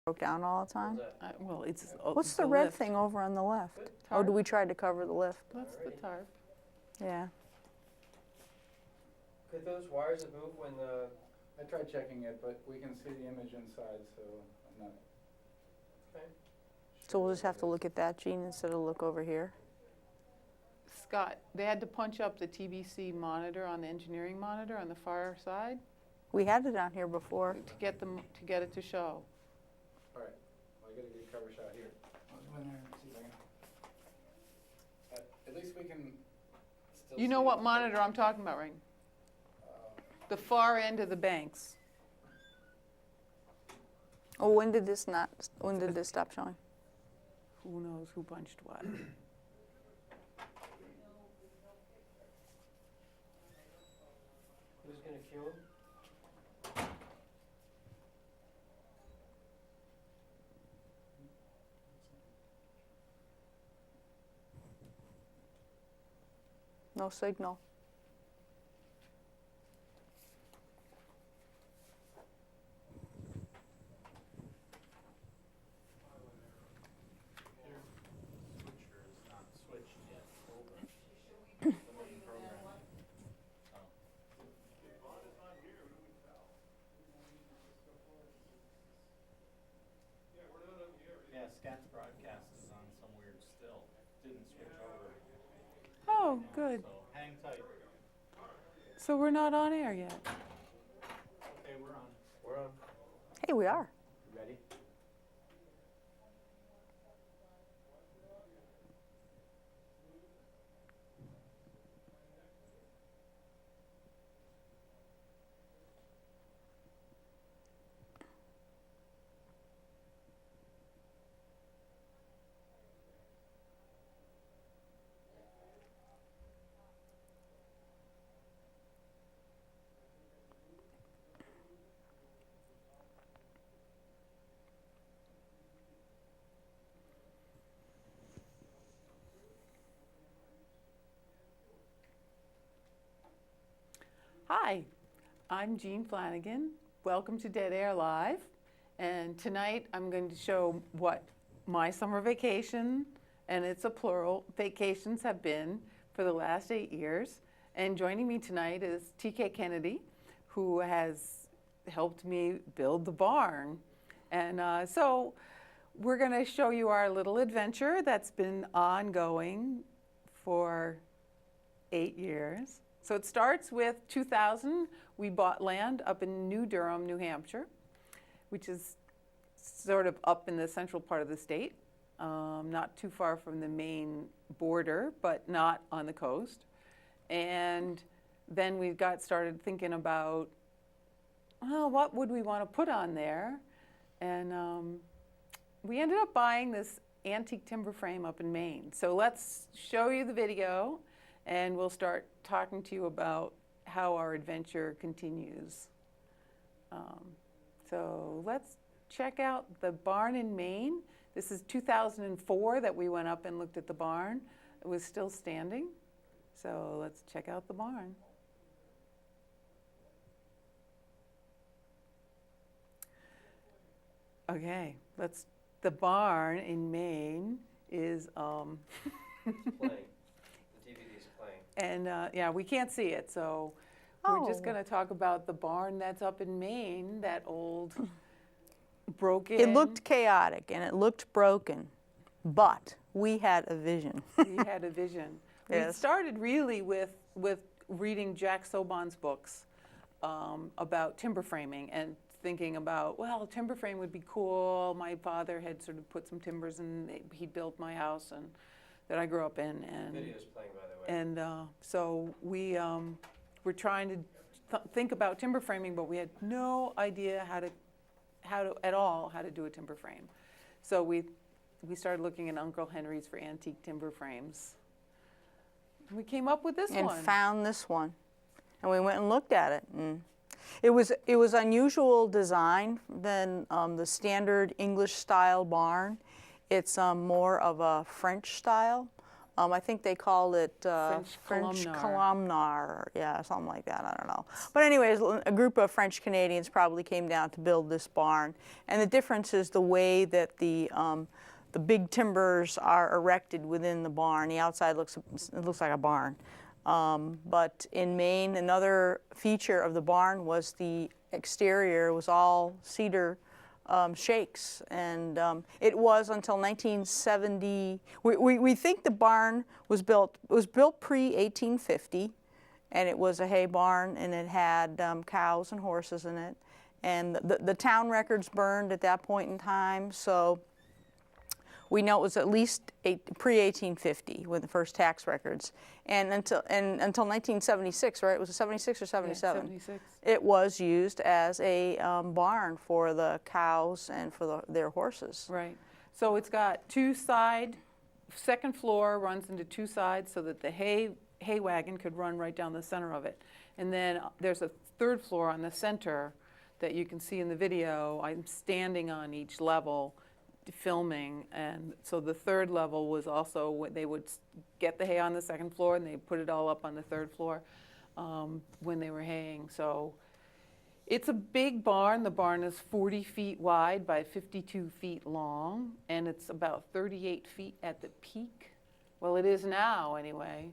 broke down all the time? Well, it's What's the red thing over on the left? Oh, do we try to cover the lift? That's the tarp. Yeah. Could those wires move when the... I tried checking it, but we can see the image inside, so I'm not. Okay. So we'll just have to look at that, Gene, instead of look over here? Scott, they had to punch up the TBC monitor on the engineering monitor on the far side We had it on here before. to get it to show. All right, well, I get a good cover shot here. I'll go in there and see if I can. At least we can still You know see what the monitor picture. I'm talking about, right? Uh, The far end of the banks. Oh, when did this stop showing? Who knows who punched what? Who's gonna cue him? No signal. Switcher is not switched yet over the main program. Yeah, SCAT's broadcast is on some weird still. Didn't switch over. Oh, good. So hang tight. So we're not on air yet. Okay, we're on. We're on. Hey, we are. You ready? Hi, I'm Jean Flanagan. Welcome to Dead Air Live. And tonight I'm going to show what my summer vacation, and it's a plural, vacations have been for the last 8 years. And joining me tonight is TK Kennedy, who has helped me build the barn. And so we're going to show you our little adventure that's been ongoing for 8 years. So it starts with 2000. We bought land up in New Durham, New Hampshire, which is sort of up in the central part of the state, not too far from the main border, but not on the coast. And then we got started thinking about, well, what would we want to put on there? And we ended up buying this antique timber frame up in Maine. So let's show you the video, and we'll start talking to you about how our adventure continues. So let's check out the barn in Maine. This is 2004 that we went up and looked at the barn. It was still standing. So let's check out the barn. Okay, the barn in Maine is, It's playing. The DVD is playing. and yeah, we can't see it, so we're just Oh. gonna talk about the barn that's up in Maine, that old broken. It looked chaotic and it looked broken, but we had a vision. We had a vision. We Yes. started really with reading Jack Sobon's books about timber framing and thinking about, well, timber frame would be cool. My father had sort of put some timbers and he built my house and that I grew up in. And Video's playing, by the way. And so we were trying to think about timber framing, but we had no idea how to do a timber frame. So we started looking at Uncle Henry's for antique timber frames. We came up with this And one. found this one. And we went and looked at it. And it was unusual design than the standard English style barn. It's more of a French style. I think they called it French columnar. columnar, yeah, something like that, I don't know. But anyways, a group of French Canadians probably came down to build this barn. And the difference is the way that the big timbers are erected within the barn. The outside looks like a barn. But in Maine, another feature of the barn was the exterior was all cedar shakes, and it was until 1970. We think the barn was built pre-1850, and it was a hay barn, and it had cows and horses in it, and the town records burned at that point in time, so we know it was at least pre-1850 with the first tax records, and until 1976, right? Was it 76 or 77? Yeah, 76. It was used as a barn for the cows and for their horses. Right. So it's got second floor runs into two sides so that the hay wagon could run right down the center of it. And then there's a third floor on the center that you can see in the video. I'm standing on each level filming, and so the third level was also when they would get the hay on the second floor and they put it all up on the third floor when they were haying. So it's a big barn. The barn is 40 feet wide by 52 feet long, and it's about 38 feet at the peak. Well, it is now anyway.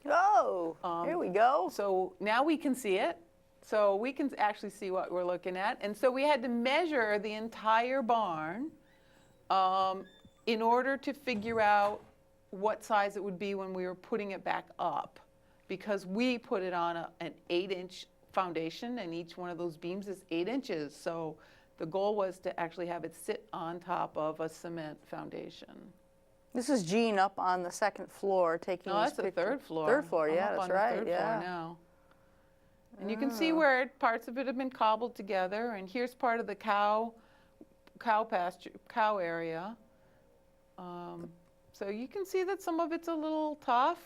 Oh, here we go. So now we can see it. So we can actually see what we're looking at. And so we had to measure the entire barn in order to figure out what size it would be when we were putting it back up, because we put it on an 8-inch foundation, and each one of those beams is 8 inches. So the goal was to actually have it sit on top of a cement foundation. This is Jean up on the second floor taking No, these that's the pictures. third floor. Third floor, I'm yeah, up that's on the right, third yeah. floor now. And you can see where parts of it have been cobbled together, and here's part of the cow pasture, cow area. So you can see that some of it's a little tough,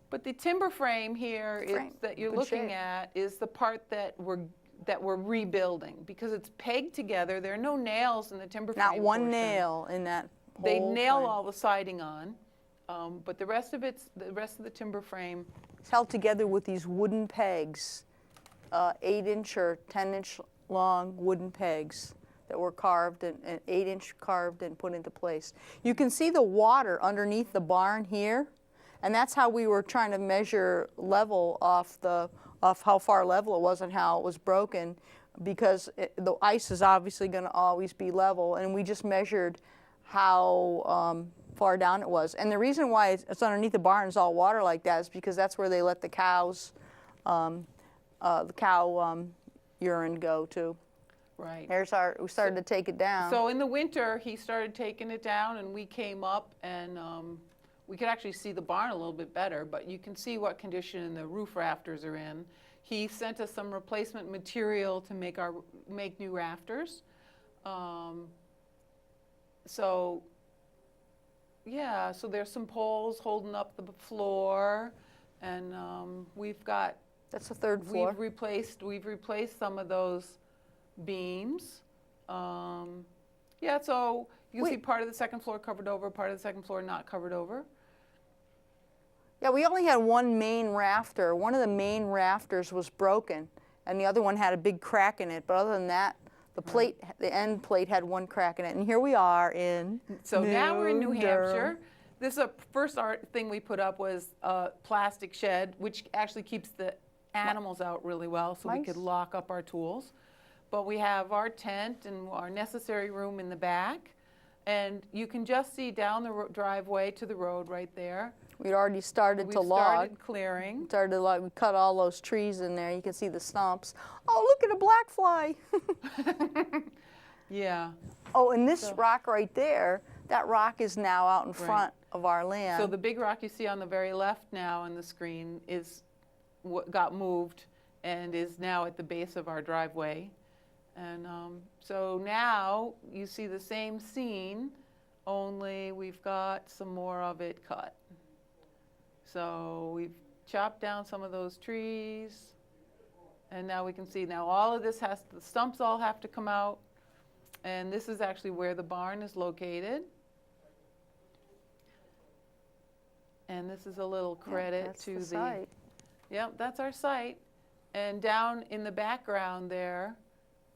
but the timber frame here that you're good looking shape. at is the part that we're rebuilding, because it's pegged together. There are no nails in the timber frame Not one portion. nail in that whole They nail frame. all the siding on, but the rest of the timber frame. It's held together with these wooden pegs, 8-inch or 10-inch long wooden pegs that were carved and 8-inch carved and put into place. You can see the water underneath the barn here, and that's how we were trying to measure level off how far level it was and how it was broken, because the ice is obviously going to always be level, and we just measured how far down it was. And the reason why it's underneath the barn is all water like that is because that's where they let the cows, the cow urine go to. Right. We started to take it down. So in the winter, he started taking it down, and we came up, and we could actually see the barn a little bit better, but you can see what condition the roof rafters are in. He sent us some replacement material to make new rafters. So yeah, so there's some poles holding up the floor, and we've got. That's the third floor. We've replaced some of those beams. Yeah, so you can see part of the second floor covered over, part of the second floor not covered over. Yeah, we only had one main rafter. One of the main rafters was broken, and the other one had a big crack in it. But other than that, the end plate had one crack in it. And here we are in So now we're in New Durham. Hampshire. This is a first thing we put up was a plastic shed, which actually keeps the animals out really well, so we could lock up our tools. But we have our tent and our necessary room in the back, and you can just see down the driveway to the road right there. We'd already started to log. Started clearing. We cut all those trees in there. You can see the stumps. Oh, look at a black fly. Yeah. Oh, and this rock right there, that rock is now out in front of our land. So the big rock you see on the very left now on the screen is what got moved and is now at the base of our driveway. And so now you see the same scene, only we've got some more of it cut. So we've chopped down some of those trees, and now we can see now all of this the stumps all have to come out, and this is actually where the barn is located. And this is a little credit That's to the site. Yep, that's our site. And down in the background there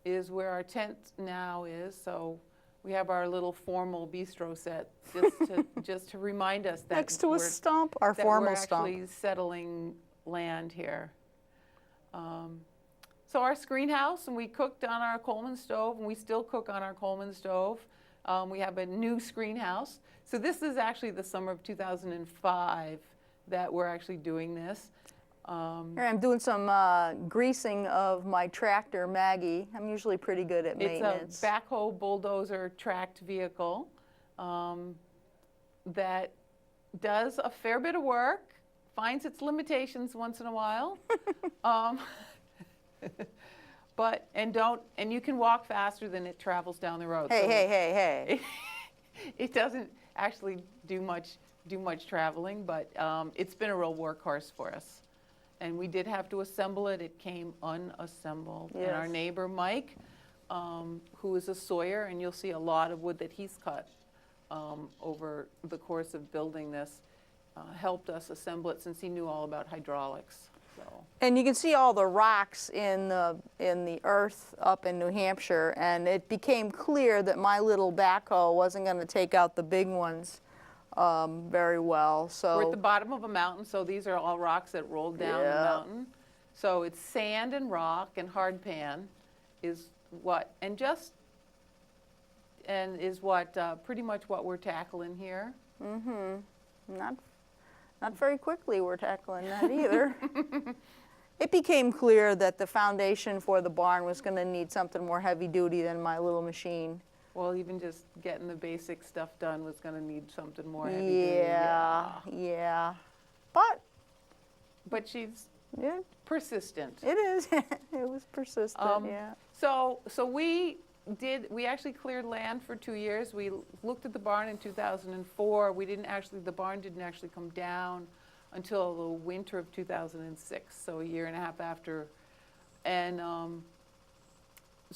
is where our tent now is. So we have our little formal bistro set just to remind us that Next to a we're, stump, our that formal we're stump. actually settling land here. So our screen house, and we cooked on our Coleman stove, and we still cook on our Coleman stove. We have a new screen house. So this is actually the summer of 2005 that we're actually doing this. Here, I'm doing some greasing of my tractor, Maggie. I'm usually pretty good at maintenance. It's a backhoe bulldozer tracked vehicle that does a fair bit of work, finds its limitations once in a while. And you can walk faster than it travels down the road. Hey, So hey. It doesn't actually do much traveling, but it's been a real workhorse for us. And we did have to assemble it. It came unassembled. And our Yes. neighbor Mike, who is a sawyer, and you'll see a lot of wood that he's cut over the course of building this, helped us assemble it since he knew all about hydraulics. So. And you can see all the rocks in the earth up in New Hampshire, and it became clear that my little backhoe wasn't going to take out the big ones very well. So We're at the bottom of a mountain, so these are all rocks that rolled down the Yeah. mountain. So it's sand and rock and hard pan is what, pretty much what we're tackling here. not very quickly we're tackling that either. It became clear that the foundation for the barn was going to need something more heavy duty than my little machine. Well, even just getting the basic stuff done was going to need something more heavy duty. Yeah. But she's Yeah, persistent. it is. It was persistent, yeah. So we actually cleared land for 2 years. We looked at the barn in 2004. The barn didn't actually come down until the winter of 2006, so a year and a half after. And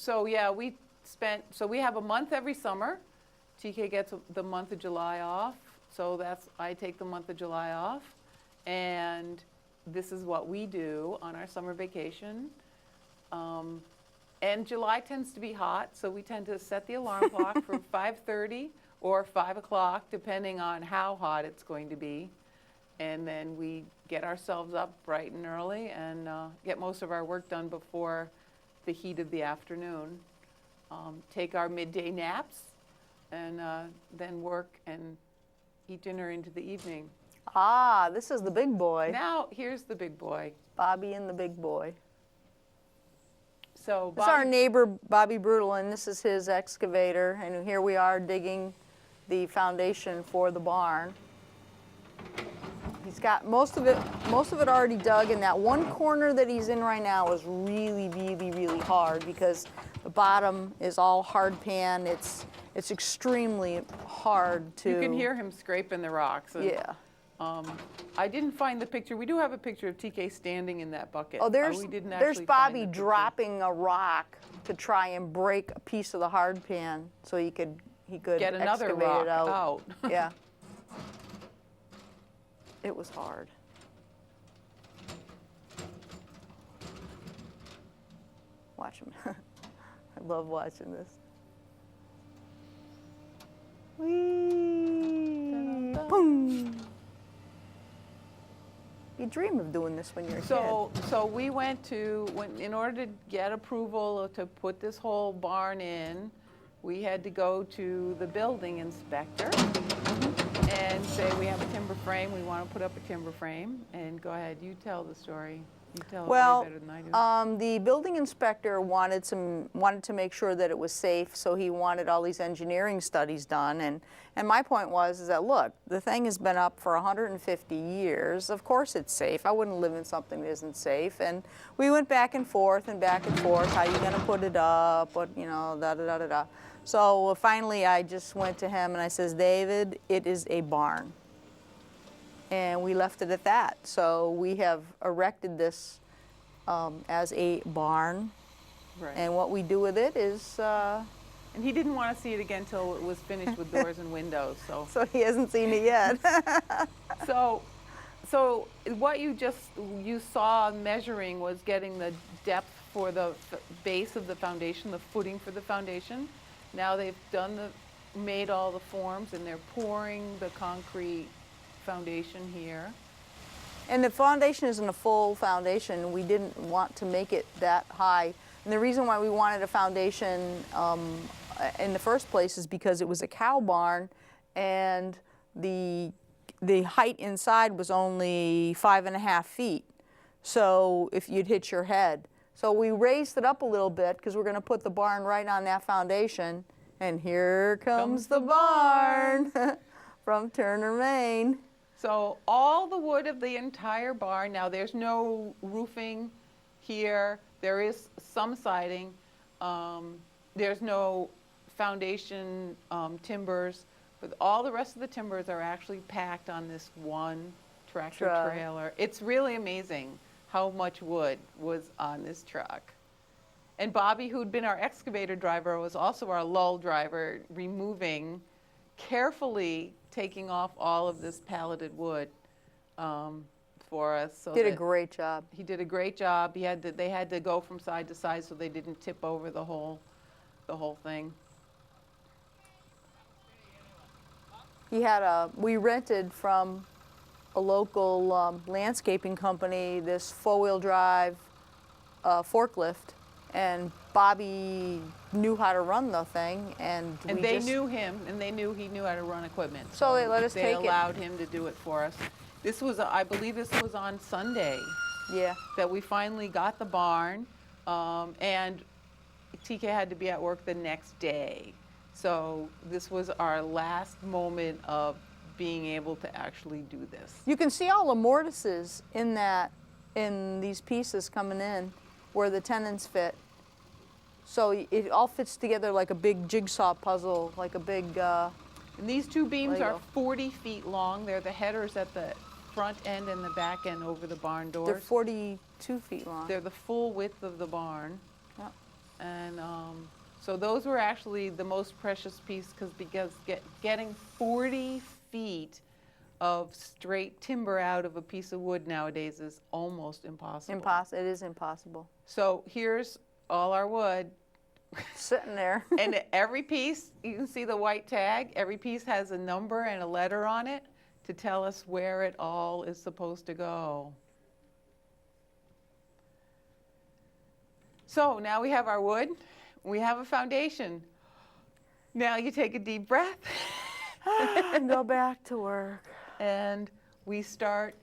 we have a month every summer. TK gets the month of July off, so I take the month of July off. And this is what we do on our summer vacation. And July tends to be hot, so we tend to set the alarm clock for 5:30 or 5 o'clock, depending on how hot it's going to be. And then we get ourselves up bright and early and get most of our work done before the heat of the afternoon. Take our midday naps, and then work and eat dinner into the evening. Ah, this is the big boy. Now, here's the big boy. Bobby and the big boy. So This is our neighbor, Bobby Brutal, and this is his excavator. And here we are digging the foundation for the barn. He's got most of it already dug, and that one corner that he's in right now is really, really, really hard because the bottom is all hard pan. It's extremely hard to. You can hear him scraping the rocks. And, Yeah. I didn't find the picture. We do have a picture of TK standing in that bucket. Oh, there's we didn't there's actually find Bobby the picture. dropping a rock to try and break a piece of the hard pan so he could Get another excavate rock it out. out. Yeah. It was hard. Watch him. I love watching this. Whee! Boom! You dream of doing this when you're a kid. So we in order to get approval to put this whole barn in, we had to go to the building inspector and say we have a timber frame, we want to put up a timber frame, and go ahead, you tell the story. You tell it Well, way better than I do. the building inspector wanted to make sure that it was safe, so he wanted all these engineering studies done. And my point was that, look, the thing has been up for 150 years. Of course it's safe. I wouldn't live in something that isn't safe. And we went back and forth. How you going to put it up? What, da-da-da-da-da. So finally I just went to him and I says, David, it is a barn. And we left it at that. So we have erected this as a barn. Right. And what we do with it is And he didn't want to see it again till it was finished with doors and windows, so. So he hasn't seen it yet. So what you saw measuring was getting the depth for the base of the foundation, the footing for the foundation. Now they've made all the forms and they're pouring the concrete foundation here. And the foundation isn't a full foundation. We didn't want to make it that high. And the reason why we wanted a foundation in the first place is because it was a cow barn, and the height inside was only 5.5 feet. So if you'd hit your head. So we raised it up a little bit because we're going to put the barn right on that foundation. And here comes the barn from Turner, Maine. So all the wood of the entire barn, now there's no roofing here, there is some siding, there's no foundation timbers, but all the rest of the timbers are actually packed on this one tractor Truck. trailer. It's really amazing how much wood was on this truck. And Bobby, who'd been our excavator driver, was also our lull driver, carefully taking off all of this palleted wood for us. So Did a that great job. he did a great job. They had to go from side to side so they didn't tip over the whole thing. We rented from a local landscaping company this four-wheel drive forklift, and Bobby knew how to run the thing, and They knew him, and they knew he knew how to run equipment. So they let us take it. They allowed him to do it for us. I believe this was on Sunday Yeah. that we finally got the barn, and TK had to be at work the next day. So this was our last moment of being able to actually do this. You can see all the mortises in these pieces coming in where the tenons fit. So it all fits together like a big jigsaw puzzle, like a big, And these two beams are Lego. 40 feet long. They're the headers at the front end and the back end over the barn doors. they're 42 feet long. They're the full width of the barn. Yep. And so those were actually the most precious piece because getting 40 feet of straight timber out of a piece of wood nowadays is almost impossible. It is impossible. So here's all our wood. Sitting there. And every piece, you can see the white tag, every piece has a number and a letter on it to tell us where it all is supposed to go. So now we have our wood, we have a foundation. Now you take a deep breath Go back to work. and we start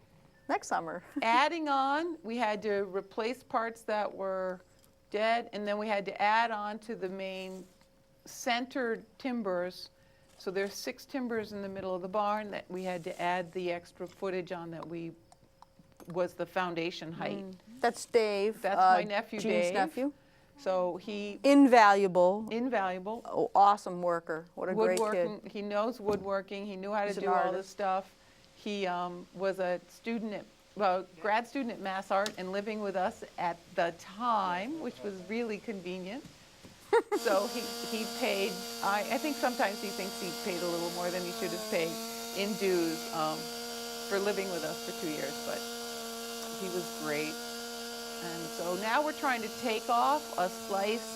Next summer. adding on. We had to replace parts that were dead, and then we had to add on to the main centered timbers. So there's 6 timbers in the middle of the barn that we had to add the extra footage on that was the foundation height. That's Dave. That's my nephew, Jean's Dave. nephew. So he, Invaluable. invaluable. Oh, awesome worker. What a great kid. Woodworking, he knows woodworking, he knew how He's to an do all this artist. stuff. He was a grad student at Mass Art and living with us at the time, which was really convenient. So he paid, I think sometimes he thinks he paid a little more than he should have paid in dues for living with us for 2 years, but he was great. And so now we're trying to take off a slice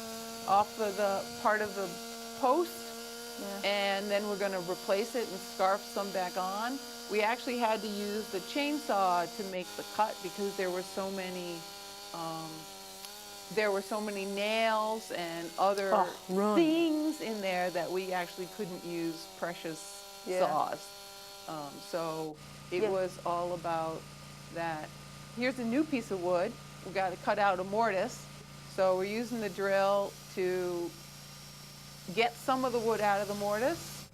off of the part of the post, Yeah. and then we're going to replace it and scarf some back on. We actually had to use the chainsaw to make the cut because there were so many nails and other ruined. things in there that we actually couldn't use precious Yeah. saws. So it Yeah. was all about that. Here's a new piece of wood. We got to cut out a mortise. So we're using the drill to get some of the wood out of the mortise.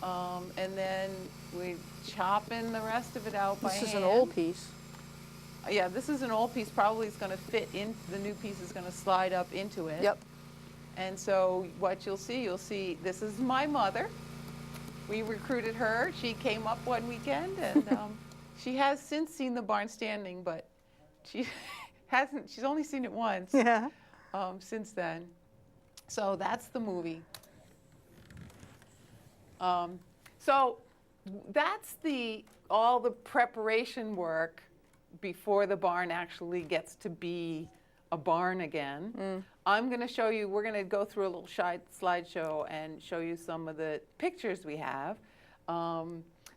And then we chopping the rest of it out by hand. This is an old piece. Yeah, this is an old piece. Probably is going to fit in. The new piece is going to slide up into it. Yep. And so what you'll see, this is my mother. We recruited her. She came up one weekend, and she has since seen the barn standing, but she hasn't. She's only seen it once Yeah. since then. So that's the movie. So that's all the preparation work before the barn actually gets to be a barn again. I'm going to show you, we're going to go through a little slideshow and show you some of the pictures we have.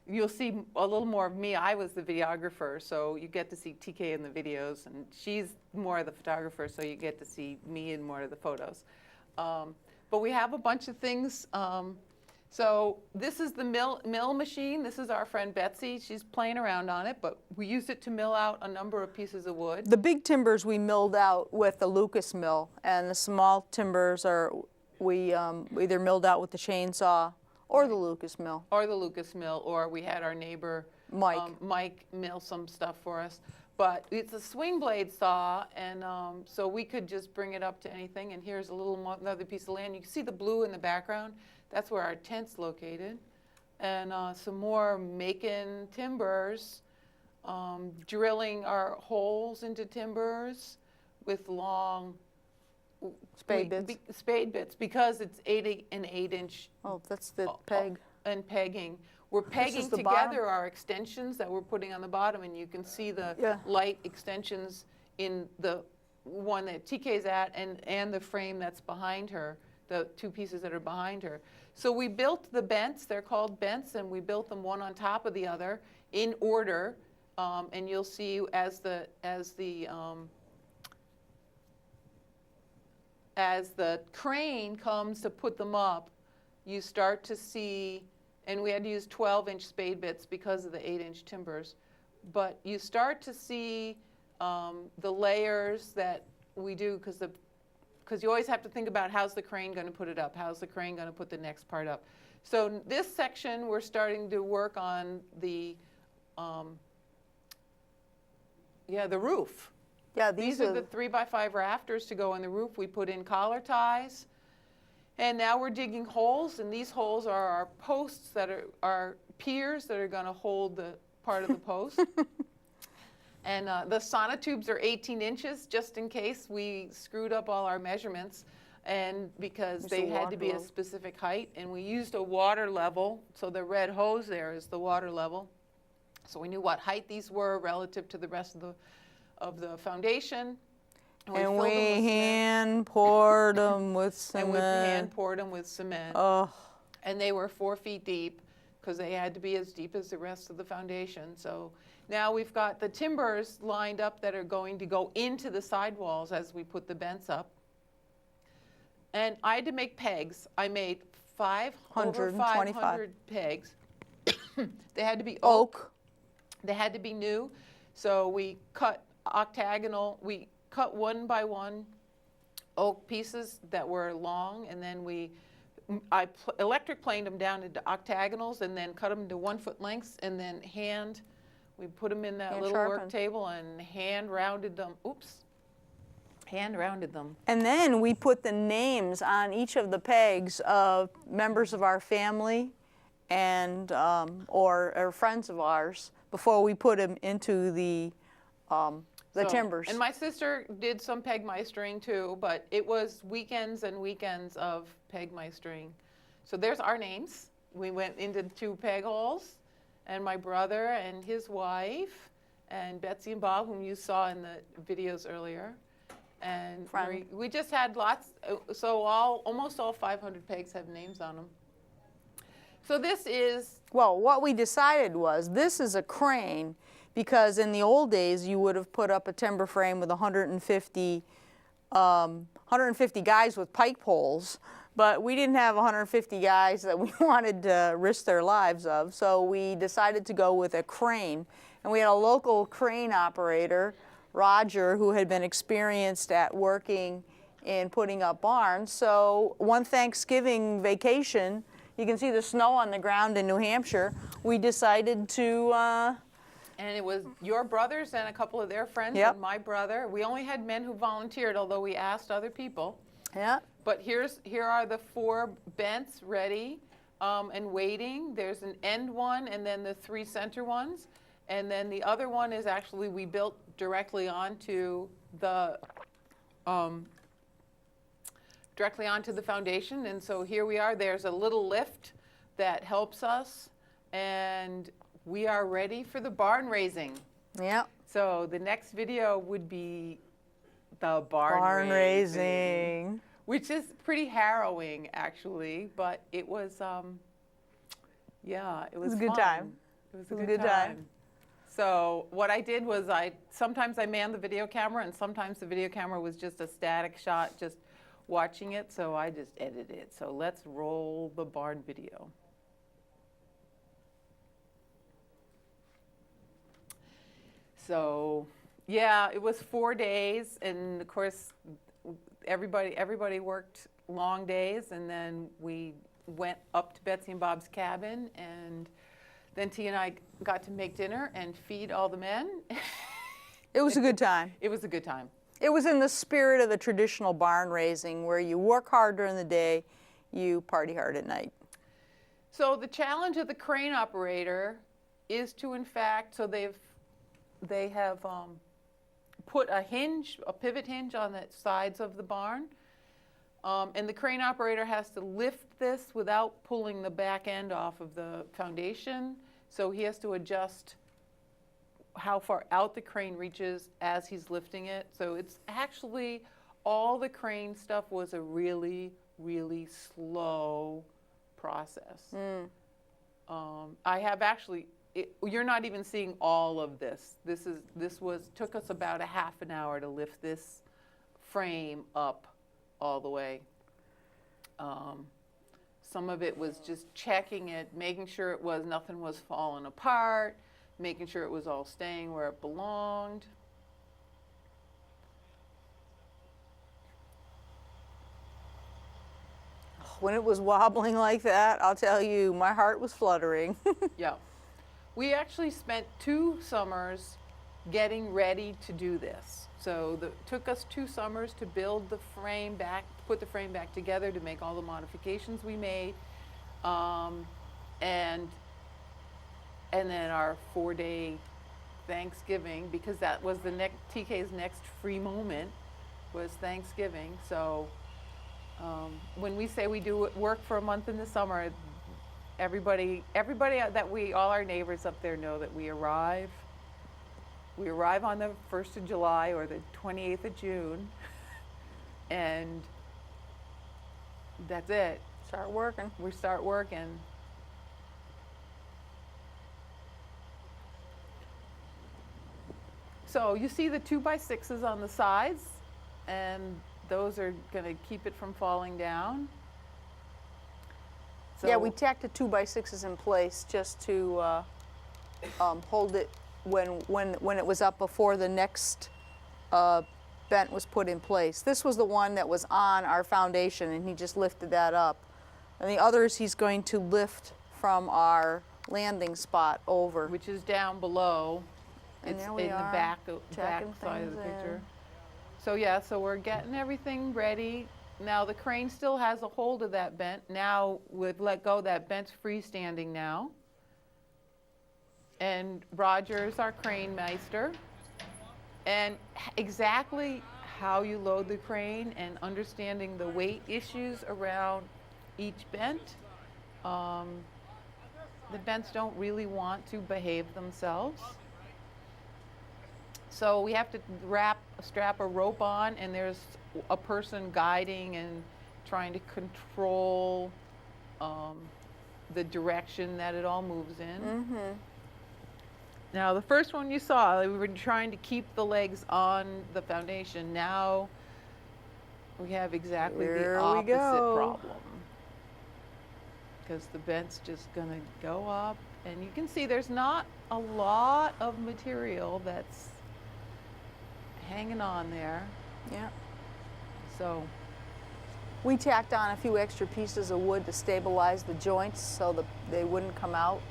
You'll see a little more of me. I was the videographer, so you get to see TK in the videos, and she's more of the photographer, so you get to see me in more of the photos. But we have a bunch of things. So this is the mill machine. This is our friend Betsy. She's playing around on it, but we used it to mill out a number of pieces of wood. The big timbers we milled out with the Lucas mill, and the small timbers we either milled out with the chainsaw or the Lucas mill. Or the Lucas mill, or we had our neighbor Mike mill some stuff for us. But it's a swing blade saw, and so we could just bring it up to anything. And here's another piece of land. You can see the blue in the background. That's where our tent's located. And some more making timbers, drilling our holes into timbers with long Spade bits. Spade bits, because it's 8-inch. Oh, that's the peg. And pegging. We're pegging the together bottom? our extensions that we're putting on the bottom, and you can see the light extensions in the one that TK's at and the frame that's behind her, the two pieces that are behind her. So we built the bents, they're called bents, and we built them one on top of the other in order, and you'll see as the crane comes to put them up, you start to see, and we had to use 12-inch spade bits because of the 8-inch timbers, but you start to see the layers that we do, because you always have to think about how's the crane going to put it up, how's the crane going to put the next part up. So this section, we're starting to work on the roof. Yeah, These are the 3x5 rafters to go on the roof. We put in collar ties. And now we're digging holes, and these holes are our posts that are our piers that are going to hold the part of the post. And the sonotubes are 18 inches, just in case we screwed up all our measurements, and because they had to be a specific height. And we used a water level, so the red hose there is the water level. So we knew what height these were relative to the rest of the foundation. And we hand poured them with cement. And we hand poured them with cement. Oh. And they were 4 feet deep, because they had to be as deep as the rest of the foundation. So now we've got the timbers lined up that are going to go into the sidewalls as we put the bents up. And I had to make pegs. I made over 500 pegs. They had to be oak. They had to be new. So we cut octagonal. We cut 1 by 1 oak pieces that were long, and then I electric planed them down into octagonals, and then cut them to 1 foot lengths, and then we put them in that little work table and hand rounded them. Hand rounded them. And then we put the names on each of the pegs of members of our family and or friends of ours before we put them into the timbers. And my sister did some pegmeistering too, but it was weekends and weekends of pegmeistering. So there's our names. We went into 2 peg holes, and my brother and his wife, and Betsy and Bob, whom you saw in the videos earlier. And we just had lots, so almost all 500 pegs have names on them. So this is... Well, what we decided was this is a crane, because in the old days you would have put up a timber frame with 150 guys with pike poles, but we didn't have 150 guys that we wanted to risk their lives of, so we decided to go with a crane. And we had a local crane operator, Roger, who had been experienced at working in putting up barns. So one Thanksgiving vacation, you can see the snow on the ground in New Hampshire, we decided to... And it was your brothers and a couple of their friends and my brother. We only had men who volunteered, although we asked other people. Yeah. But here are the 4 bents ready and waiting. There's an end one and then the 3 center ones. And then the other one is actually we built directly onto the foundation. And so here we are. There's a little lift that helps us, and we are ready for the barn raising. Yeah. So the next video would be the barn Barn raising, raising. which is pretty harrowing actually, but it was yeah, it was a good fun. time. It was a good time. So what I did was sometimes I manned the video camera, and sometimes the video camera was just a static shot, just watching it, so I just edited it. So let's roll the barn video. So yeah, it was 4 days, and of course everybody worked long days, and then we went up to Betsy and Bob's cabin, and then T and I got to make dinner and feed all the men. It was a good time. It was a good time. It was in the spirit of the traditional barn raising where you work hard during the day, you party hard at night. So the challenge of the crane operator is to, in fact, so they have put a pivot hinge on the sides of the barn, and the crane operator has to lift this without pulling the back end off of the foundation. So he has to adjust how far out the crane reaches as he's lifting it. So it's actually, all the crane stuff was a really, really slow process. I have actually, you're not even seeing all of this. Took us about a half an hour to lift this frame up all the way. Some of it was just checking it, making sure nothing was falling apart, making sure it was all staying where it belonged. When it was wobbling like that, I'll tell you, my heart was fluttering. Yeah. We actually spent 2 summers getting ready to do this. So it took us 2 summers to build the frame back, put the frame back together, to make all the modifications we made. And then our 4-day Thanksgiving, because that was TK's next free moment, was Thanksgiving. So when we say we do work for a month in the summer, everybody all our neighbors up there know that we arrive on the 1st of July or the 28th of June, and that's it. Start working. We start working. So you see the 2x6s on the sides, and those are going to keep it from falling down. So Yeah, we tacked the 2x6s in place just to hold it when it was up before the next bent was put in place. This was the one that was on our foundation, and he just lifted that up. And the others he's going to lift from our landing spot over. which is down below. And It's there in we the are, back checking side of the things in. picture. So yeah, so we're getting everything ready. Now the crane still has a hold of that bent. Now we've let go, that bent's freestanding now. And Roger's our crane meister. And exactly how you load the crane and understanding the weight issues around each bent. The bents don't really want to behave themselves. So we have to strap a rope on, and there's a person guiding and trying to control the direction that it all moves in. Mm-hmm. Now, the first one you saw, we were trying to keep the legs on the foundation. Now we have exactly Here the we opposite go. problem. Because the bent's just going to go up. And you can see there's not a lot of material that's hanging on there. Yeah. So We tacked on a few extra pieces of wood to stabilize the joints so that they wouldn't come out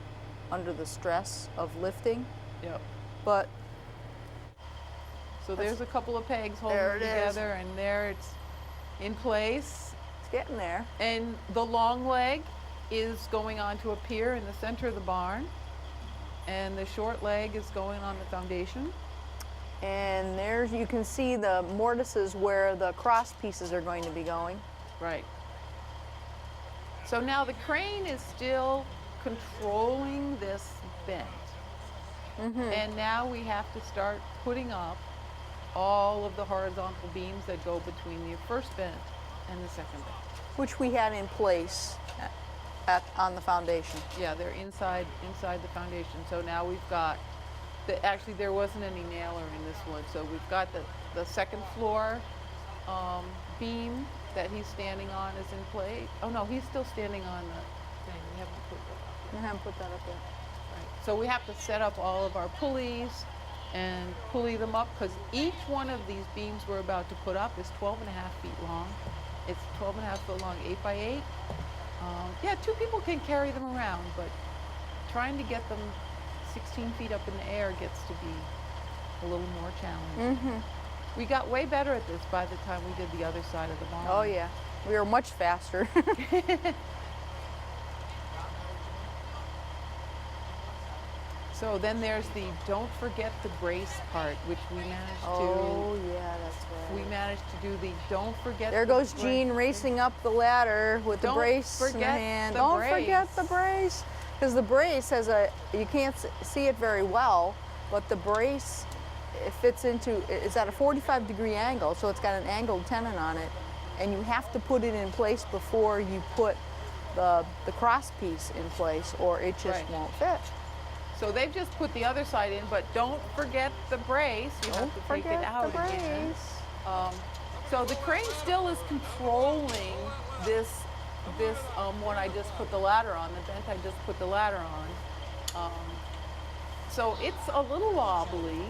under the stress of lifting. yep. But So there's a couple of pegs holding There it it is. together, and there it's in place. it's getting there. And the long leg is going onto a pier in the center of the barn, and the short leg is going on the foundation. And there you can see the mortises where the cross pieces are going to be going. Right. So now the crane is still controlling this bent. And now we have to start putting up all of the horizontal beams that go between the first bent and the second bent. Which we had in place on the foundation. Yeah, they're inside the foundation. So now we've got actually there wasn't any nailer in this one. So we've got the second floor beam that he's standing on is in place. Oh no, he's still standing on the thing. We haven't put that up. We haven't put that up yet. Right. So we have to set up all of our pulleys and pulley them up because each one of these beams we're about to put up is 12 and a half feet long. It's 12 and a half foot long, 8 by 8. Yeah, 2 people can carry them around, but trying to get them 16 feet up in the air gets to be a little more challenging. We got way better at this by the time we did the other side of the barn. Oh yeah, we were much faster. So then there's the don't forget the brace part, which we managed Oh yeah, that's to. right. We managed to do the don't forget. There the goes brace. Jean racing up the ladder with the Don't brace in her forget hand. the Don't forget brace. the brace. Because the brace has you can't see it very well, but the brace, it fits into, it's at a 45-degree angle, so it's got an angled tenon on it. And you have to put it in place before you put the cross piece in place, or it just Right. won't fit. So they've just put the other side in, but don't forget the brace. You have Don't to take forget it out the brace. again. So the crane still is controlling this one I just put the ladder on, the bent I just put the ladder on. So it's a little wobbly,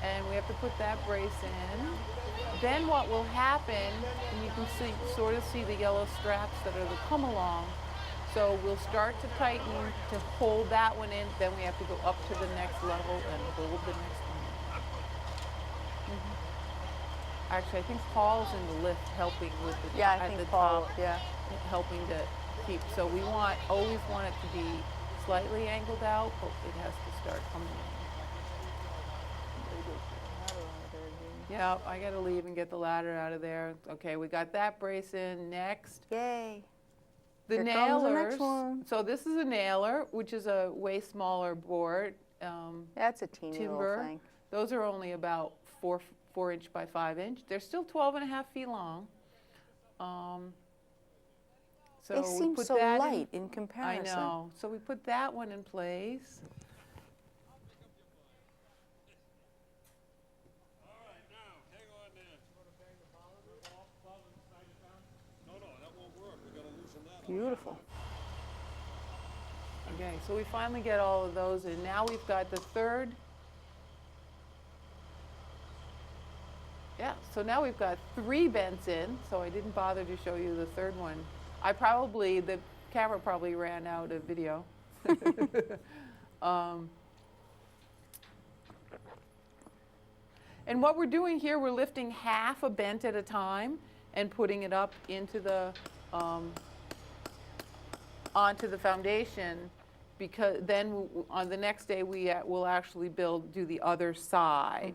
and we have to put that brace in. Then what will happen, and you can sort of see the yellow straps that are the come along. So we'll start to tighten to hold that one in, then we have to go up to the next level and hold the next one in. Actually, I think Paul's in the lift helping with the Yeah, I at think the Paul, top, yeah. helping to keep. So we always want it to be slightly angled out, but it has to start coming in. Yeah, I got to leave and get the ladder out of there. Okay, we got that brace in. Next. Yay. The Here nailers. comes the next one. So this is a nailer, which is a way smaller board. That's a teeny Timber. little thing. Those are only about 4 inch by 5 inch. They're still 12 and a half feet long. So They we seem put so that light in I comparison. know. So we put that one in place. All right, now, hang on there. No, that won't work. We gotta loosen that up. Beautiful. Okay, so we finally get all of those, and now we've got the third. Yeah, so now we've got 3 bents in, so I didn't bother to show you the third one. The camera probably ran out of video. And what we're doing here, we're lifting half a bent at a time and putting it up into the, onto the foundation, because then on the next day we will actually do the other side.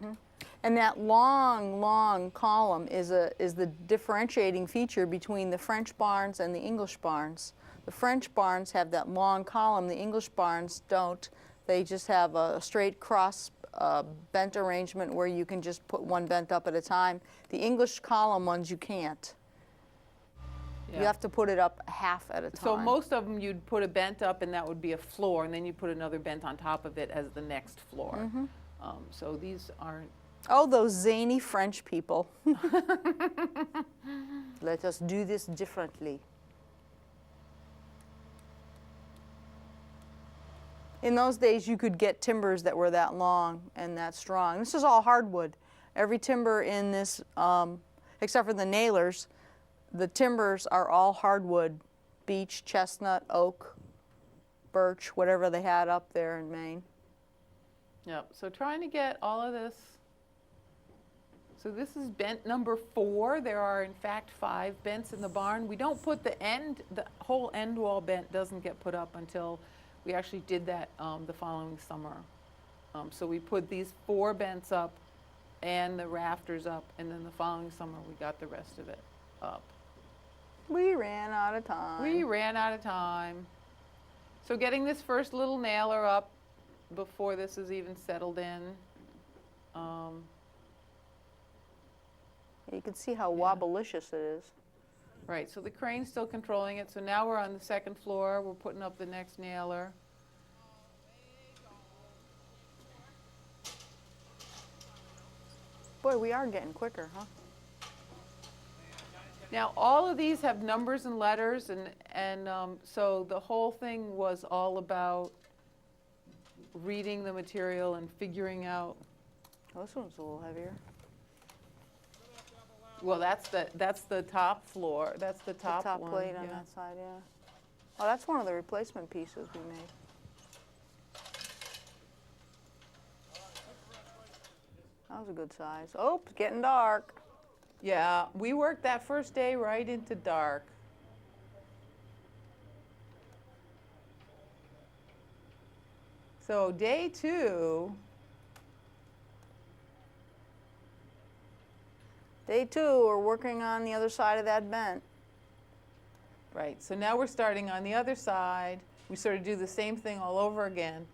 And that long, long column is the differentiating feature between the French barns and the English barns. The French barns have that long column, the English barns don't. They just have a straight cross bent arrangement where you can just put one bent up at a time. The English column ones you can't. Yeah. You have to put it up half at a time. So most of them you'd put a bent up and that would be a floor, and then you put another bent on top of it as the next floor. So these aren't. Oh, those zany French people. Let us do this differently. In those days, you could get timbers that were that long and that strong. This is all hardwood. Every timber in this, except for the nailers, the timbers are all hardwood. Beech, chestnut, oak, birch, whatever they had up there in Maine. Yep, so trying to get all of this. So this is bent number 4. There are in fact 5 bents in the barn. We don't put the whole end wall bent doesn't get put up until we actually did that the following summer. So we put these 4 bents up and the rafters up, and then the following summer we got the rest of it up. We ran out of time. We ran out of time. So getting this first little nailer up before this is even settled in. You can see how Yeah. wobblicious it is. Right, so the crane's still controlling it. So now we're on the second floor. We're putting up the next nailer. Boy, we are getting quicker, huh? Now, all of these have numbers and letters, and so the whole thing was all about reading the material and figuring out. Oh, this one's a little heavier. Well, that's the top floor. That's the top, the top one. plate on Yeah. that side, yeah. Oh, that's one of the replacement pieces we made. That was a good size. Oh, it's getting dark. Yeah, we worked that first day right into dark. So day 2. Day 2, we're working on the other side of that bent. Right, so now we're starting on the other side. We sort of do the same thing all over again.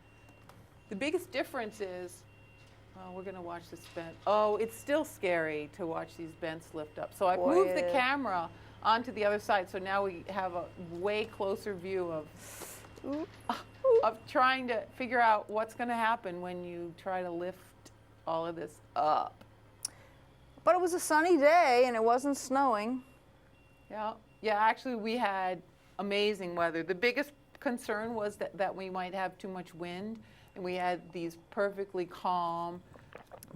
The biggest difference is, oh, we're gonna watch this bent. Oh, it's still scary to watch these bents lift up. So I've Boy, moved the it is. camera onto the other side, so now we have a way closer view of trying to figure out what's gonna happen when you try to lift all of this up. But it was a sunny day and it wasn't snowing. Yeah, yeah. Actually, we had amazing weather. The biggest concern was that we might have too much wind, and we had these perfectly calm,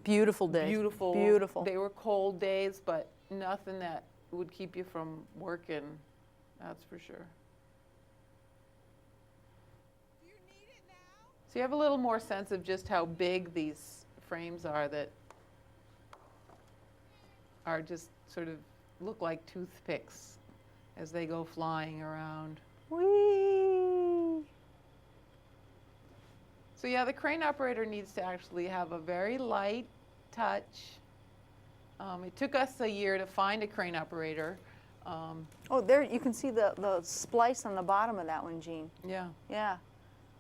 Beautiful day. beautiful. Beautiful. They were cold days, but nothing that would keep you from working. That's for sure. So you have a little more sense of just how big these frames are that are just sort of look like toothpicks as they go flying around. Whee! So yeah, the crane operator needs to actually have a very light touch. It took us a year to find a crane operator. Oh, there you can see the splice on the bottom of that one, Jean. Yeah. Yeah.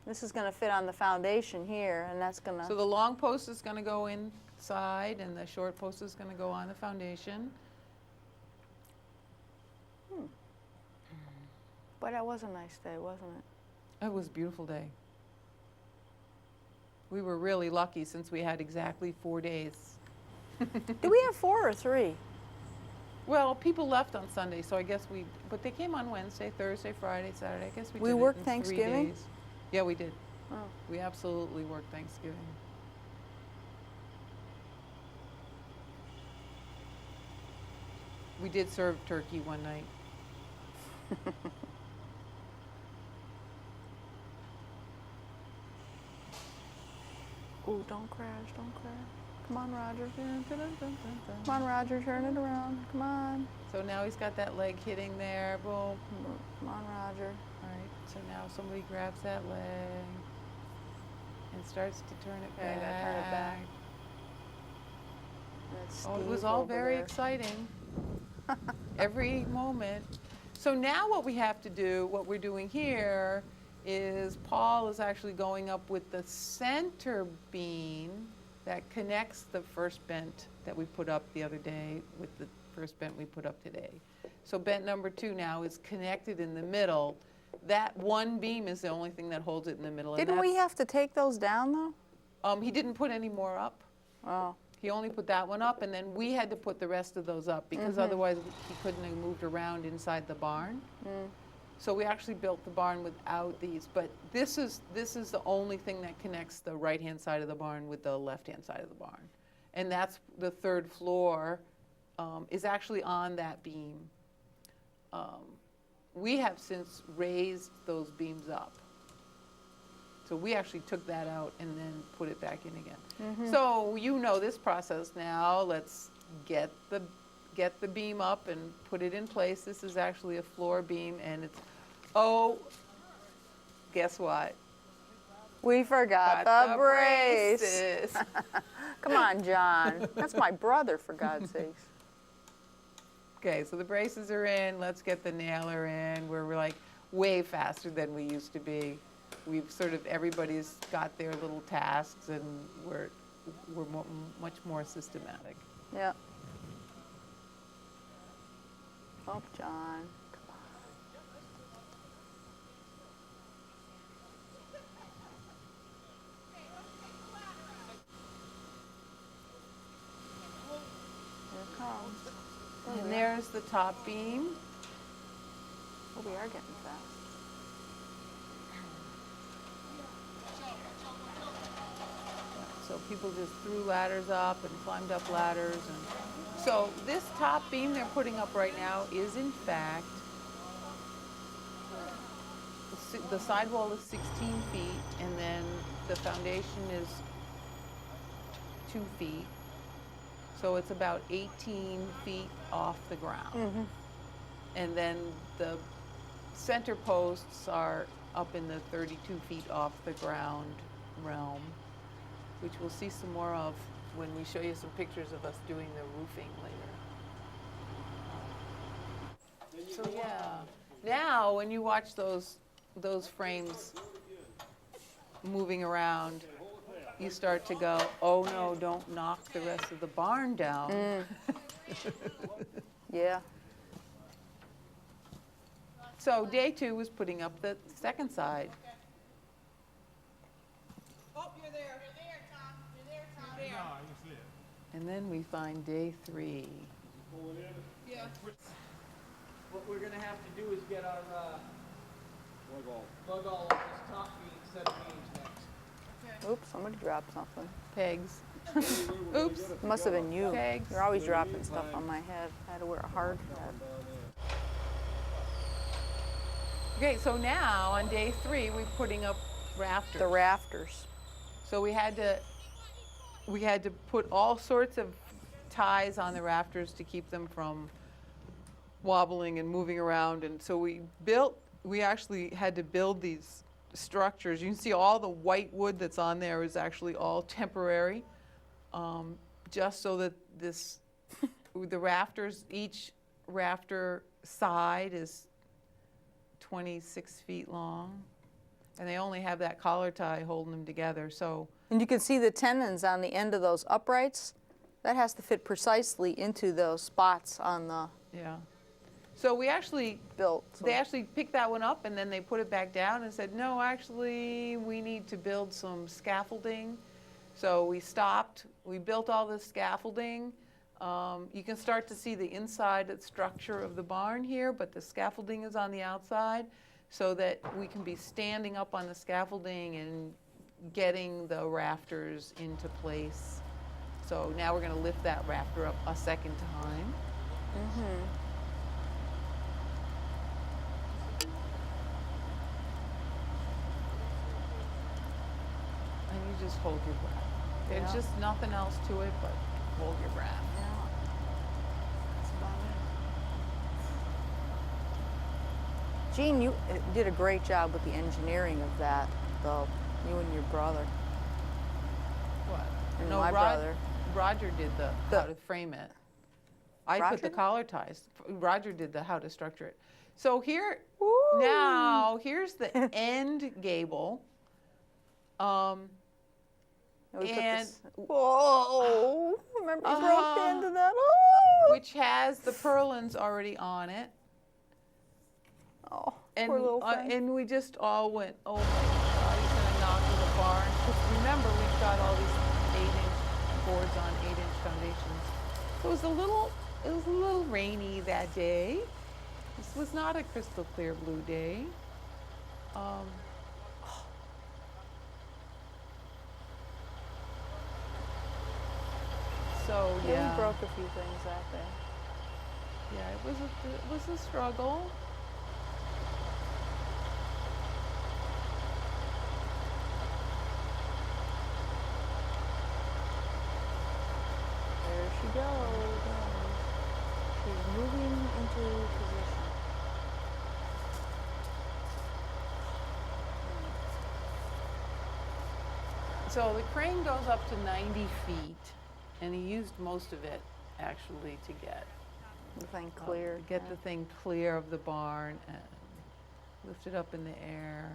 This is going to fit on the foundation here, and that's going to... So the long post is going to go inside, and the short post is going to go on the foundation. But that was a nice day, wasn't it? It was a beautiful day. We were really lucky since we had exactly 4 days. Do we have 4 or 3? Well, people left on Sunday, so I guess but they came on Wednesday, Thursday, Friday, Saturday. I guess we We did it worked in 3 Thanksgiving? days. Yeah, we did. Oh. We absolutely worked Thanksgiving. We did serve turkey one night. Ooh, don't crash, don't crash. Come on, Roger. Come on, Roger, turn it around. Come on. So now he's got that leg hitting there. Boom. Come on, Roger. All right. So now somebody grabs that leg and starts to turn it Yeah, back. you gotta turn it back. And it's Oh, it was Steve all over very there. exciting. Every moment. So now what we have to do, what we're doing here, is Paul is actually going up with the center beam that connects the first bent that we put up the other day with the first bent we put up today. So bent number 2 now is connected in the middle. That one beam is the only thing that holds it in the middle. and Didn't we that's- have to take those down, though? He didn't put any more up. Oh. He only put that one up, and then we had to put the rest of those up because otherwise he couldn't have moved around inside the barn. So we actually built the barn without these, but this is the only thing that connects the right-hand side of the barn with the left-hand side of the barn. And that's the 3rd floor is actually on that beam. We have since raised those beams up. So we actually took that out and then put it back in again. So you know this process now. Let's get the beam up and put it in place. This is actually a floor beam, and it's, oh, guess what? We forgot Got the brace. braces. Come on, John. That's my brother, for God's sakes. Okay, so the braces are in, let's get the nailer in. We're like way faster than we used to be. We've sort of, everybody's got their little tasks and we're much more systematic. Yeah. Oh, John. Here it comes. And there's the top beam. Oh, we are getting fast. So people just threw ladders up and climbed up ladders. And so this top beam they're putting up right now is in fact, the sidewall is 16 feet and then the foundation is 2 feet. So it's about 18 feet off the ground. And then the center posts are up in the 32 feet off the ground realm, which we'll see some more of when we show you some pictures of us doing the roofing later. So yeah, now when you watch those frames moving around, you start to go, oh no, don't knock the rest of the barn down. Yeah. So day 2 was putting up the second side. Oh, you're there. You're there, Tom. You're there, Tom. You're there. No, I can see it. And then we find day 3. Yeah. What we're gonna have to do is get our, lug all of this top beam, set of beams next. Oops, somebody dropped something. Pegs. Oops. It must have been you. Pegs. You're always dropping stuff on my head. I had to wear a hard hat. Okay, so now on day 3, we're putting up rafters. The rafters. So we had to put all sorts of ties on the rafters to keep them from wobbling and moving around. And so we actually had to build these structures. You can see all the white wood that's on there is actually all temporary, just so that the rafters, each rafter side is 26 feet long. And they only have that collar tie holding them together, so. And you can see the tendons on the end of those uprights. That has to fit precisely into those spots on the Yeah. So we actually, built. they actually picked that one up and then they put it back down and said, no, actually, we need to build some scaffolding. So we stopped, we built all this scaffolding. You can start to see the inside structure of the barn here, but the scaffolding is on the outside so that we can be standing up on the scaffolding and getting the rafters into place. So now we're going to lift that rafter up a second time. And you just hold your breath. There's Yeah. just nothing else to it but hold your breath. Yeah. That's about it. Gene, you did a great job with the engineering of that, though. You and your brother. What? And No, my brother. Roger did the how to frame it. I put the Roger? collar ties. Roger did the how to structure it. So here, Woo! now, here's the end gable. And we put and- this- whoa! Remember you broke the Uh-huh. end of that? Oh! Which has the purlins already on it. Oh, And, poor little thing. and we just all went, oh my God, he's gonna knock the barn. 'Cause remember, we've got all these 8-inch boards on 8-inch foundations. So it was a little rainy that day. This was not a crystal clear blue day. So Yeah, yeah, we broke a few things that day. yeah, it was a struggle. There she goes. She's moving into position. So the crane goes up to 90 feet, and he used most of it actually to get The thing cleared. Get yeah. the thing clear of the barn and lift it up in the air.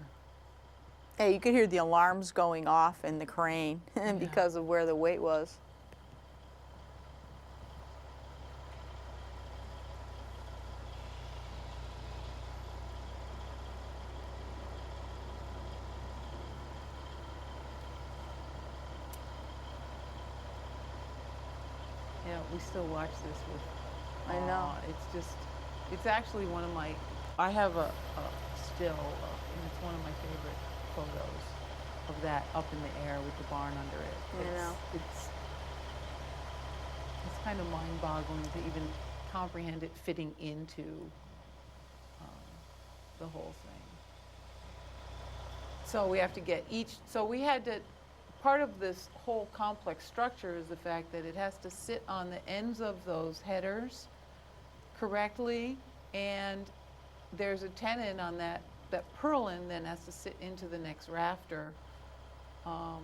Yeah, you could hear the alarms going off in the crane because of where the weight was. Yeah, we still watch this with. I know. It's just, it's actually one of my. I have a still, and it's one of my favorite photos of that up in the air with the barn under it. I know. It's kind of mind-boggling to even comprehend it fitting into the whole thing. So we have to get each. So we had to. Part of this whole complex structure is the fact that it has to sit on the ends of those headers correctly, and there's a tenon on that purlin then has to sit into the next rafter. So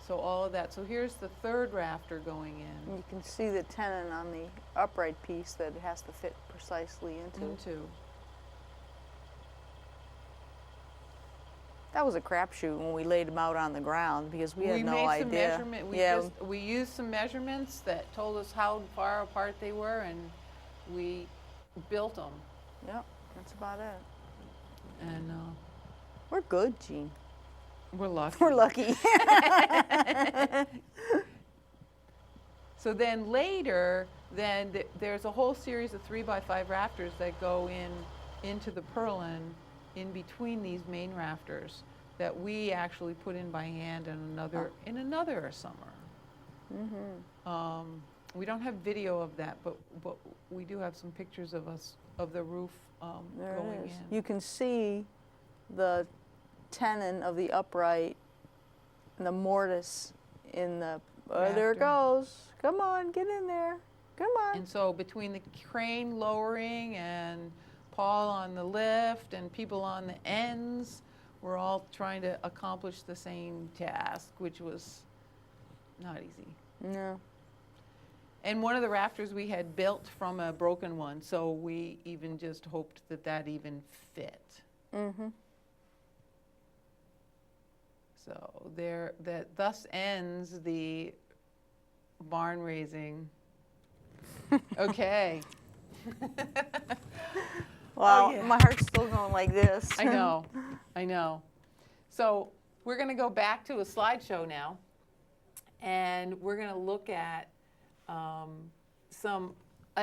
all of that. So here's the third rafter going in. You can see the tenon on the upright piece that it has to fit precisely into. That was a crapshoot when we laid them out on the ground because we had no made idea. Some measurement. Yeah, We used some measurements that told us how far apart they were, and we built them. Yep, that's about it. And We're good, Gene. we're lucky. We're lucky. So then later, there's a whole series of 3x5 rafters that go into the purlin in between these main rafters that we actually put in by hand in another summer. We don't have video of that, but we do have some pictures of the roof There going it is. in. You can see the tenon of the upright and the mortise in the. Oh, there it Rafter. goes. Come on, get in there. Come on. And so between the crane lowering and Paul on the lift and people on the ends, we're all trying to accomplish the same task, which was not easy. No. And one of the rafters we had built from a broken one, so we even just hoped that even fit. Mm-hmm. So thus ends the barn raising. Okay. Well, yeah. my heart's still going like this. I know. So we're going to go back to a slideshow now, and we're going to look at I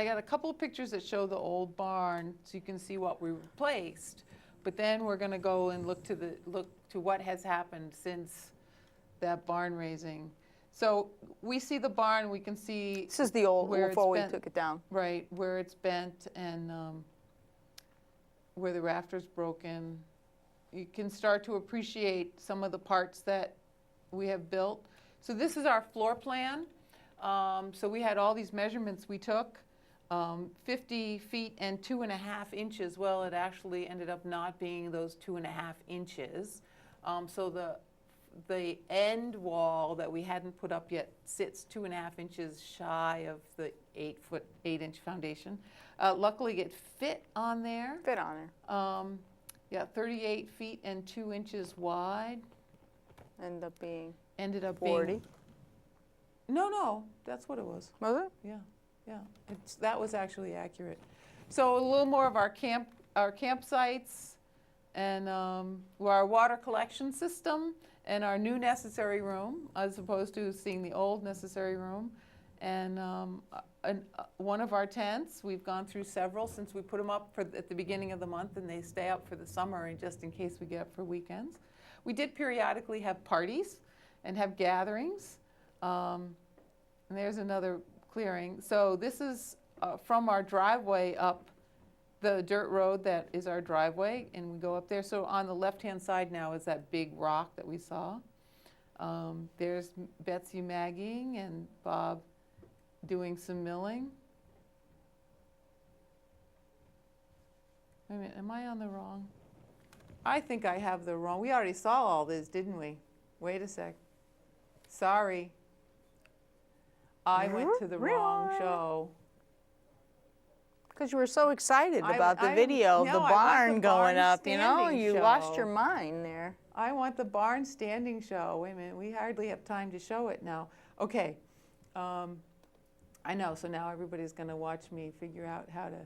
got a couple of pictures that show the old barn, so you can see what we replaced. But then we're going to go and look to what has happened since that barn raising. So we see the barn. We can see This is the old where it's before we bent. took it down. Right, where it's bent and where the rafter's broken. You can start to appreciate some of the parts that we have built. So this is our floor plan. So we had all these measurements we took, 50 feet and 2.5 inches. Well, it actually ended up not being those 2.5 inches. So the end wall that we hadn't put up yet sits 2.5 inches shy of the 8-inch foundation. Luckily, it fit on there. Fit on her. Yeah, 38 feet and 2 inches wide. Ended up being Ended up 40. being. No, that's what it was. Was it? Yeah. That was actually accurate. So a little more of our campsites and our water collection system and our new necessary room, as opposed to seeing the old necessary room. And one of our tents, we've gone through several since we put them up at the beginning of the month, and they stay up for the summer and just in case we get up for weekends. We did periodically have parties and have gatherings. And there's another clearing. So this is from our driveway up the dirt road that is our driveway, and we go up there. So on the left-hand side now is that big rock that we saw. There's Betsy magging and Bob doing some milling. Wait a minute, am I on the wrong? I think I have the wrong. We already saw all this, didn't we? Wait a sec. Sorry. I went to the wrong show. Because you were so excited I- about the I- video of the no, I want the barn going barn up, you know? standing You lost show. your mind there. I want the barn standing show. Wait a minute, we hardly have time to show it now. Okay, I know, so now everybody's gonna watch me figure out how to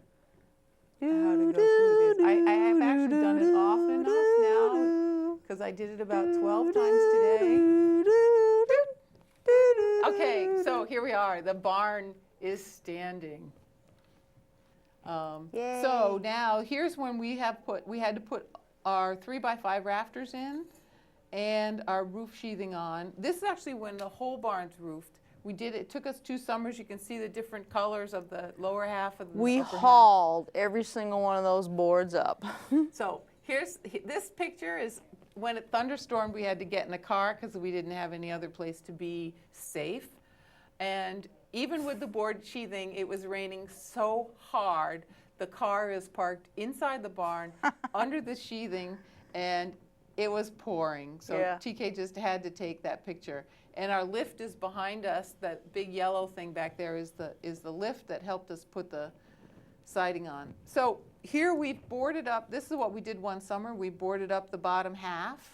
go through this. I have actually done it often enough now, because I did it about 12 times today. Okay, so here we are, the barn is standing. So Yay. now, here's when we had to put our 3x5 rafters in and our roof sheathing on. This is actually when the whole barn's roofed. We did it took us 2 summers. You can see the different colors of the lower half of the We upper half. hauled every single one of those boards up. So this picture is when it thunderstormed, we had to get in a car because we didn't have any other place to be safe. And even with the board sheathing, it was raining so hard. The car is parked inside the barn under the sheathing, and it was pouring. So Yeah. TK just had to take that picture. And our lift is behind us. That big yellow thing back there is the lift that helped us put the siding on. So here we've boarded up. This is what we did one summer. We boarded up the bottom half.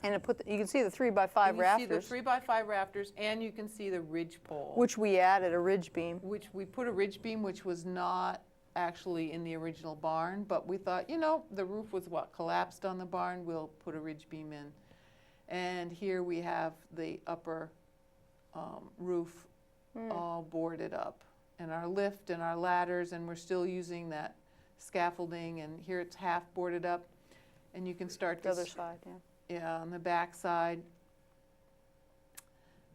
And you can see the 3x5 You can see the rafters, 3x5 rafters, and you can see the ridge pole. which we added a ridge beam. Which we put a ridge beam, which was not actually in the original barn, but we thought, you know, the roof was what collapsed on the barn, we'll put a ridge beam in. And here we have the upper roof all boarded up, and our lift and our ladders, and we're still using that scaffolding, and here it's half boarded up, and you can start The to other side, yeah. yeah, on the back side.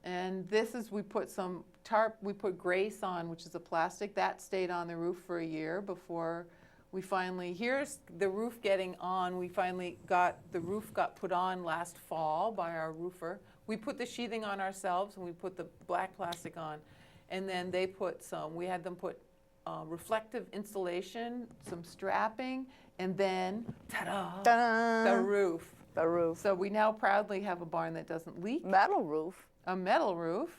And this is, we put some tarp, we put grace on, which is a plastic. That stayed on the roof for a year before we finally, here's the roof getting on. We finally got, the roof got put on last fall by our roofer. We put the sheathing on ourselves, and we put the black plastic on. And then they put some, we had them put reflective insulation, some strapping, and then, ta-da, Ta-da! the roof. The roof. So we now proudly have a barn that doesn't leak, Metal roof. a metal roof,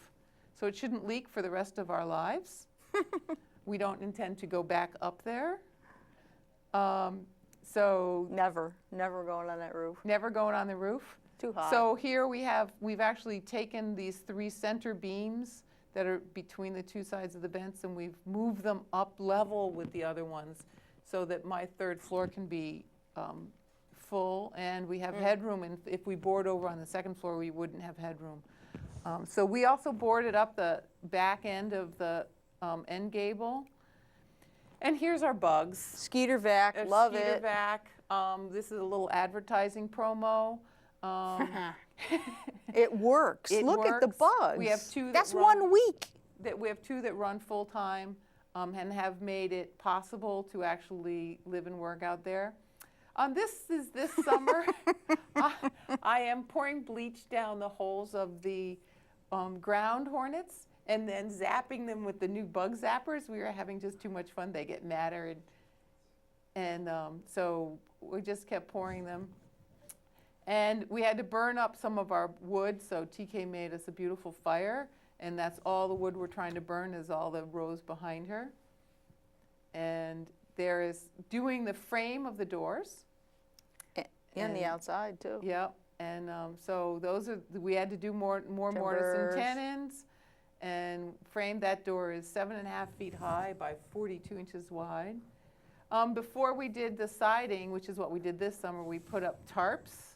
so it shouldn't leak for the rest of our lives. We don't intend to go back up there. So Never going on that roof. never going on the roof. Too hot. So here we've actually taken these 3 center beams that are between the 2 sides of the bench, and we've moved them up level with the other ones so that my 3rd floor can be full, and we have headroom, and if we board over on the 2nd floor, we wouldn't have headroom. So we also boarded up the back end of the end gable. And here's our bugs. Skeeter vac, A love Skeeter it. vac. This is a little advertising promo. It works. It Look at the works. bugs. We have 2 that That's run- 1 week. We have 2 that run full-time and have made it possible to actually live and work out there. This summer, I am pouring bleach down the holes of the ground hornets and then zapping them with the new bug zappers. We are having just too much fun. They get madder, and so we just kept pouring them. And we had to burn up some of our wood, so TK made us a beautiful fire, and that's all the wood we're trying to burn is all the rows behind her. And there is doing the frame of the doors. And the And- outside, too. Yep, and so those are, we had to do more mortise Timbers. and tenons, and frame. That door is 7.5 feet high by 42 inches wide. Before we did the siding, which is what we did this summer, we put up tarps,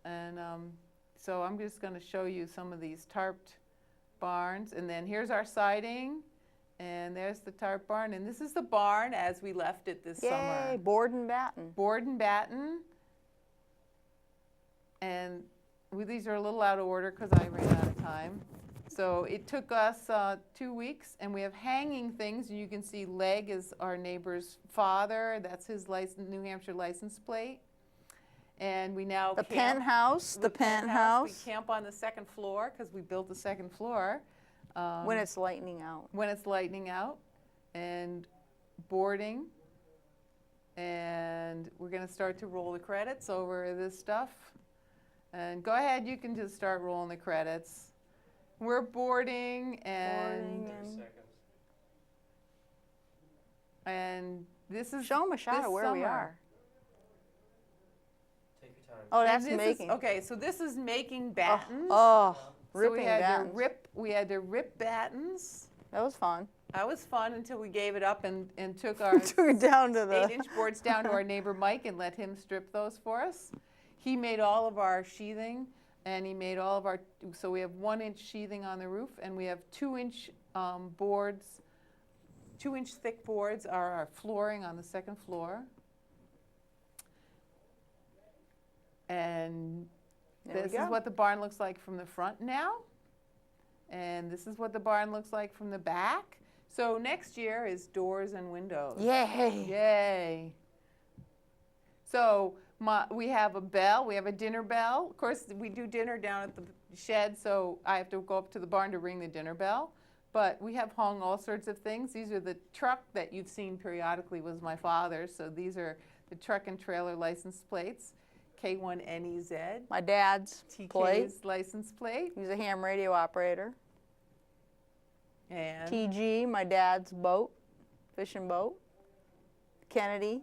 and so I'm just going to show you some of these tarped barns, and then here's our siding, and there's the tarp barn, and this is the barn as we left it this Yay, summer. board and batten. Board and batten. And these are a little out of order because I ran out of time. So it took us 2 weeks, and we have hanging things. You can see Leg is our neighbor's father. That's his New Hampshire license plate. And we now The camp. penthouse, the penthouse. We camp on the 2nd floor because we built the 2nd floor. When it's lightning out. When it's lightning out, and boarding. And we're going to start to roll the credits over this stuff. And go ahead, you can just start rolling the credits. We're boarding and Boarding and- 30 seconds. And this is Show them a shot this of where we summer. are. Take your time. Oh, And that's this is- making. okay, so this is making battens. Oh, so ripping we had battens. we had to rip battens. That was fun. That was fun until we gave it up and took our Took it down to the. 8-inch boards down to our neighbor Mike and let him strip those for us. He made all of our sheathing, and he made all of our, so we have 1-inch sheathing on the roof, and we have 2-inch boards, 2-inch thick boards are our flooring on the second floor. And There we this is go. what the barn looks like from the front now. And this is what the barn looks like from the back. So next year is doors and windows. Yay! Yay. So we have a bell, we have a dinner bell. Of course, we do dinner down at the shed, so I have to go up to the barn to ring the dinner bell. But we have hung all sorts of things. These are the truck that you've seen periodically was my father's. So these are the truck and trailer license plates. K1NEZ, My dad's plate. TK's license plate, He's a ham radio operator. and TG, my dad's boat, fishing boat. Kennedy,